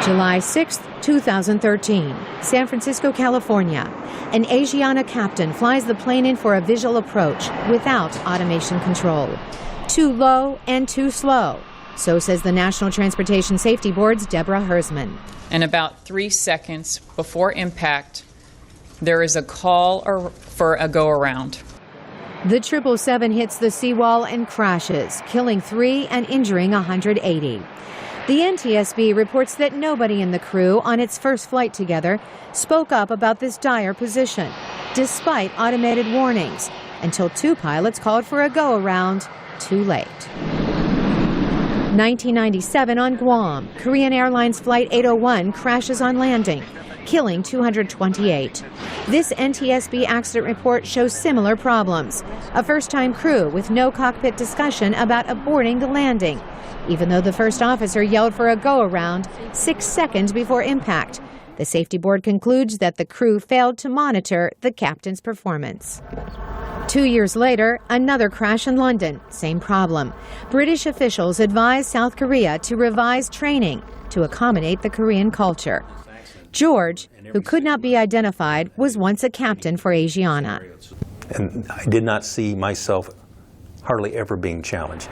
July 6, 2013, San Francisco, California. An Asiana captain flies the plane in for a visual approach without automation control. Too low and too slow. So says the National Transportation Safety Board's Deborah Hersman. And about 3 seconds before impact, there is a call for a go-around. The 777 hits the seawall and crashes, killing 3 and injuring 180. The NTSB reports that nobody in the crew on its first flight together spoke up about this dire position, despite automated warnings, until 2 pilots called for a go-around too late. 1997 on Guam, Korean Airlines Flight 801 crashes on landing, killing 228. This NTSB accident report shows similar problems. A first-time crew with no cockpit discussion about aborting the landing, even though the first officer yelled for a go-around 6 seconds before impact. The safety board concludes that the crew failed to monitor the captain's performance. 2 years later, another crash in London, same problem. British officials advised South Korea to revise training to accommodate the Korean culture. George, who could not be identified, was once a captain for Asiana. And I did not see myself hardly ever being challenged.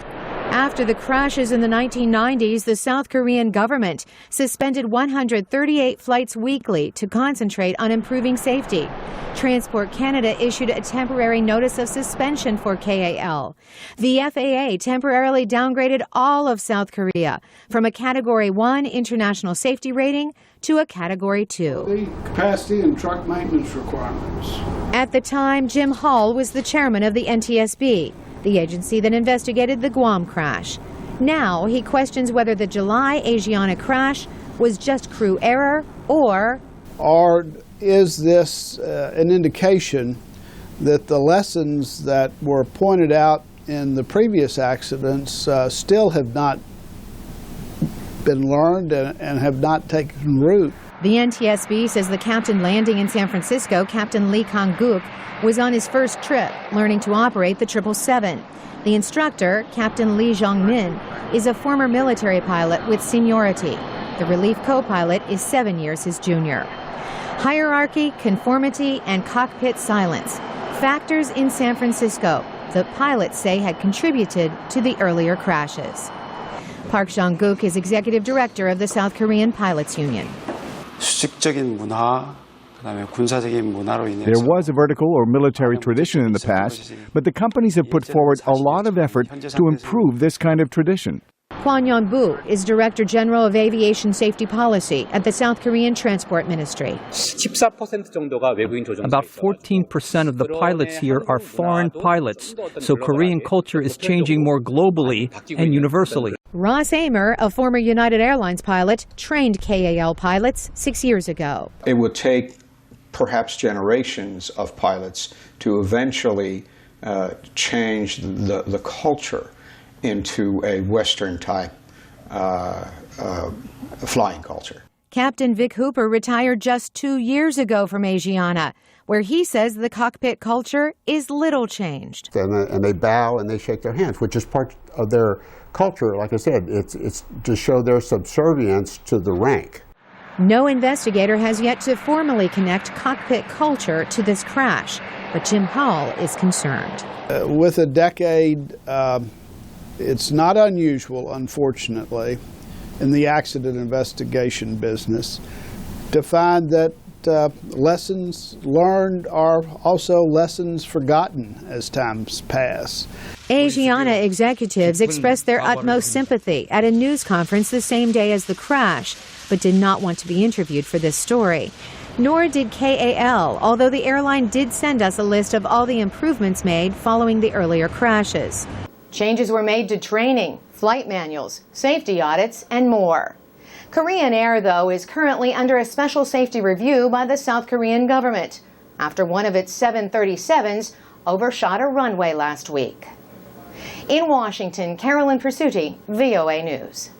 After the crashes in the 1990s, the South Korean government suspended 138 flights weekly to concentrate on improving safety. Transport Canada issued a temporary notice of suspension for KAL. The FAA temporarily downgraded all of South Korea from a Category 1 international safety rating to a Category 2. Capacity and truck maintenance requirements. At the time, Jim Hall was the chairman of the NTSB, the agency that investigated the Guam crash. Now he questions whether the July Asiana crash was just crew error or is this an indication that the lessons that were pointed out in the previous accidents still have not been learned and have not taken root? The NTSB says the captain landing in San Francisco, Captain Lee Kang-guk, was on his first trip, learning to operate the 777. The instructor, Captain Lee Jong-min, is a former military pilot with seniority. The relief co-pilot is 7 years his junior. Hierarchy, conformity, and cockpit silence, factors in San Francisco that pilots say had contributed to the earlier crashes. Park Jong-guk is executive director of the South Korean Pilots Union. There was a vertical or military tradition in the past, but the companies have put forward a lot of effort to improve this kind of tradition. Kwon Yeon-bu is Director General of Aviation Safety Policy at the South Korean Transport Ministry. About 14% of the pilots here are foreign pilots, so Korean culture is changing more globally and universally. Ross Amer, a former United Airlines pilot, trained KAL pilots 6 years ago. It would take perhaps generations of pilots to eventually change the culture into a Western-type flying culture. Captain Vic Hooper retired just 2 years ago from Asiana, where he says the cockpit culture is little changed. And they bow and they shake their hands, which is part of their culture. Like I said, it's to show their subservience to the rank. No investigator has yet to formally connect cockpit culture to this crash, but Jim Hall is concerned. With a decade, it's not unusual, unfortunately, in the accident investigation business to find that lessons learned are also lessons forgotten as times pass. Asiana executives expressed their utmost sympathy at a news conference the same day as the crash, but did not want to be interviewed for this story. Nor did KAL, although the airline did send us a list of all the improvements made following the earlier crashes. Changes were made to training, flight manuals, safety audits, and more. Korean Air, though, is currently under a special safety review by the South Korean government after one of its 737s overshot a runway last week. In Washington, Carolyn Presutti, VOA News.